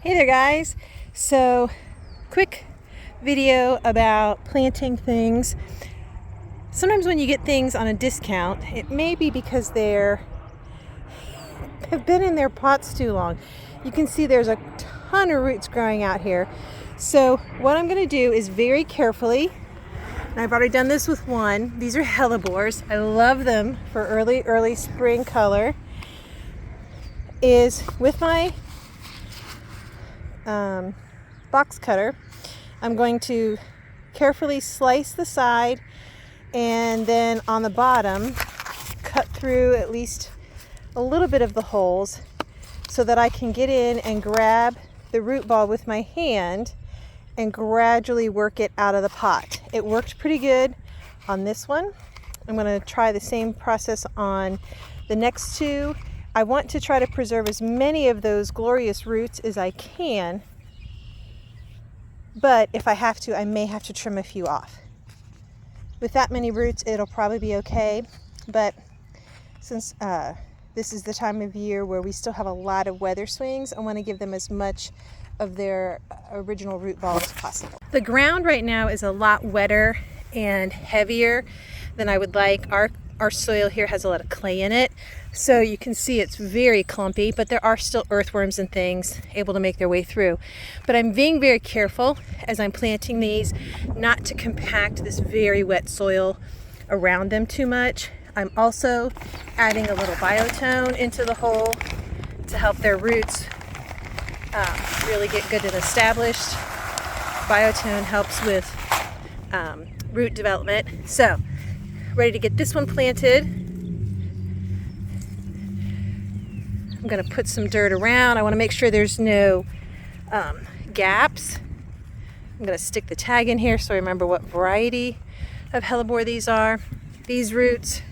Hey there guys, so quick video about planting things. Sometimes when you get things on a discount, it may be because they've been in their pots too long. You can see there's a ton of roots growing out here. So what I'm going to do is very carefully, and I've already done this with one. These are Hellebores. I love them for early spring color. Is with my box cutter, I'm going to carefully slice the side and then on the bottom cut through at least a little bit of the holes so that I can get in and grab the root ball with my hand and gradually work it out of the pot. It worked pretty good on this one. I'm going to try the same process on the next two. I want to try to preserve as many of those glorious roots as I can, but if I have to, I may have to trim a few off. With that many roots, it'll probably be okay, but since this is the time of year where we still have a lot of weather swings, I want to give them as much of their original root ball as possible. The ground right now is a lot wetter and heavier than I would like. Our soil here has a lot of clay in it, so you can see it's very clumpy, but there are still earthworms and things able to make their way through. But I'm being very careful as I'm planting these not to compact this very wet soil around them too much. I'm also adding a little biotone into the hole to help their roots really get good and established. Biotone helps with root development. So, ready to get this one planted. I'm going to put some dirt around. I want to make sure there's no gaps. I'm going to stick the tag in here so I remember what variety of hellebore these are. These roots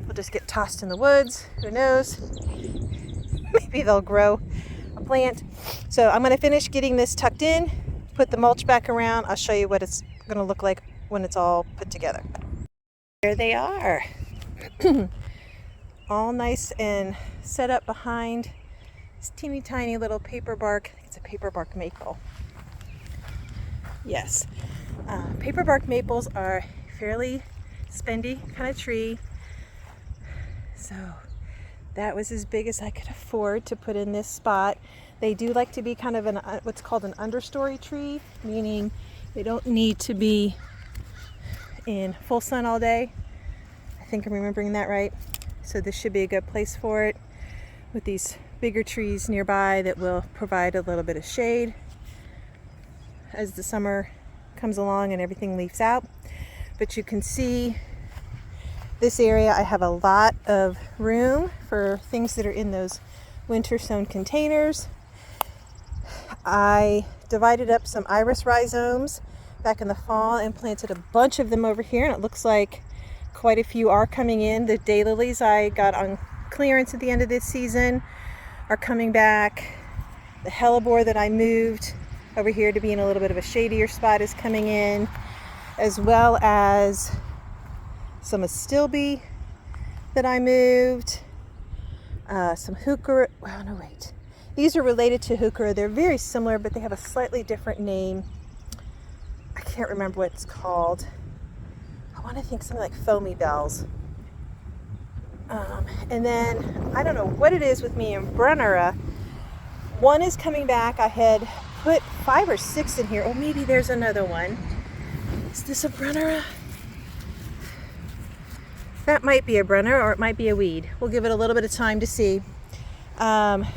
will just get tossed in the woods. Who knows? Maybe they'll grow a plant. So I'm going to finish getting this tucked in, put the mulch back around. I'll show you what it's going to look like when it's all put together. There they are. All nice and set up behind this teeny tiny little paper bark. I think it's a paper bark maple. Yes. Paper bark maples are fairly spendy kind of tree. So that was as big as I could afford to put in this spot. They do like to be kind of what's called an understory tree, meaning they don't need to be in full sun all day. I think I'm remembering that right. So this should be a good place for it, with these bigger trees nearby that will provide a little bit of shade as the summer comes along and everything leaves out. But you can see this area, I have a lot of room for things that are in those winter sown containers. I divided up some iris rhizomes back in the fall and planted a bunch of them over here, and it looks like quite a few are coming in. The daylilies I got on clearance at the end of this season are coming back. The hellebore that I moved over here to be in a little bit of a shadier spot is coming in, as well as some astilbe that I moved, some heuchera. Well, no, wait. These are related to heuchera. They're very similar, but they have a slightly different name. I can't remember what it's called. I want to think something like foamy bells. And then, I don't know what it is with me and Brunnera. One is coming back. I had put 5 or 6 in here. Oh, maybe there's another one. Is this a Brunnera? That might be a Brunnera, or it might be a weed. We'll give it a little bit of time to see. But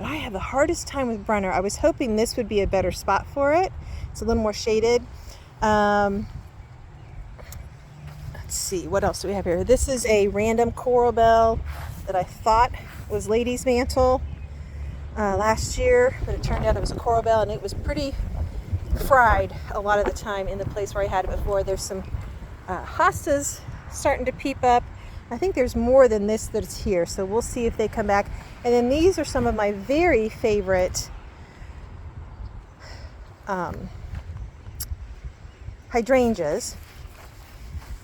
I have the hardest time with Brunnera. I was hoping this would be a better spot for it. It's a little more shaded. Let's see, what else do we have here? This is a random coral bell that I thought was lady's mantle last year, but it turned out it was a coral bell, and it was pretty fried a lot of the time in the place where I had it before. There's some hostas starting to peep up. I think there's more than this that's here, so we'll see if they come back. And then these are some of my very favorite hydrangeas.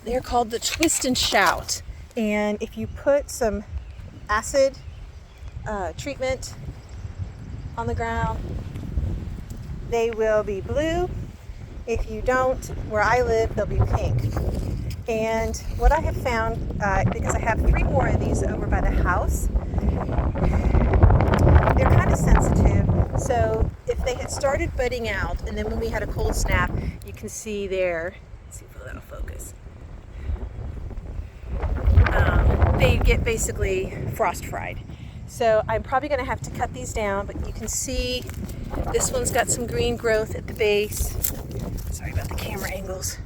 They're called the Twist and Shout, and if you put some acid treatment on the ground, they will be blue. If you don't, where I live, they'll be pink. And what I have found, because I have 3 more of these over by the house, they're kind of sensitive. So if they had started budding out, and then when we had a cold snap, you can see there, let's see if that'll focus. They get basically frost fried. So I'm probably going to have to cut these down, but you can see this one's got some green growth at the base. Sorry about the camera angles.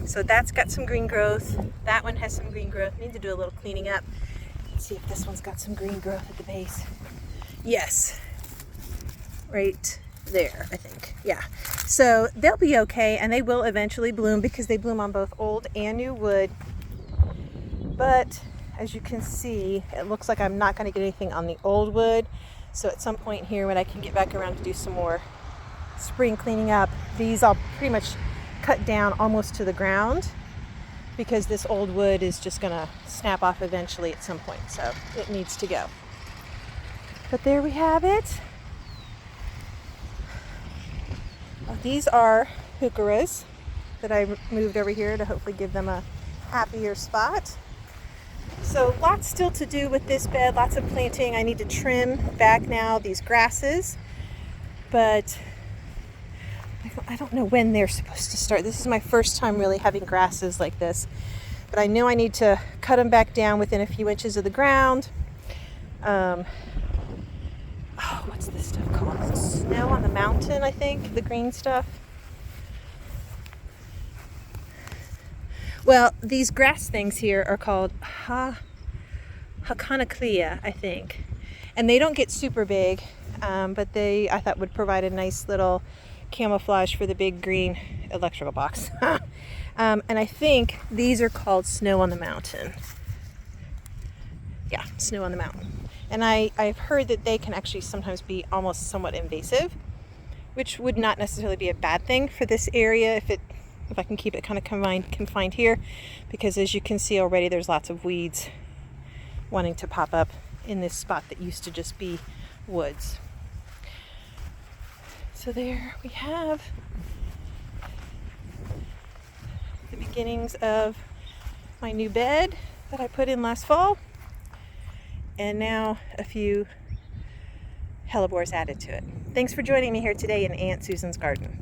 So that's got some green growth. That one has some green growth. Need to do a little cleaning up. Let's see if this one's got some green growth at the base. Yes, right there, I think. Yeah. So they'll be okay, and they will eventually bloom because they bloom on both old and new wood. But as you can see, it looks like I'm not going to get anything on the old wood. So at some point here, when I can get back around to do some more spring cleaning up, these I'll pretty much cut down almost to the ground, because this old wood is just going to snap off eventually at some point. So it needs to go. But there we have it. Well, these are heucheras that I moved over here to hopefully give them a happier spot. So lots still to do with this bed, lots of planting. I need to trim back now these grasses, but I don't know when they're supposed to start. This is my first time really having grasses like this, but I know I need to cut them back down within a few inches of the ground. What's this stuff called? Snow on the mountain, I think, the green stuff. Well, these grass things here are called Haconaclea, I think. And they don't get super big, but they, I thought, would provide a nice little camouflage for the big green electrical box. And I think these are called snow on the mountain. Yeah, snow on the mountain. And I've heard that they can actually sometimes be almost somewhat invasive, which would not necessarily be a bad thing for this area if I can keep it kind of confined here, because as you can see already, there's lots of weeds wanting to pop up in this spot that used to just be woods. So there we have the beginnings of my new bed that I put in last fall, and now a few hellebores added to it. Thanks for joining me here today in Aunt Susan's garden.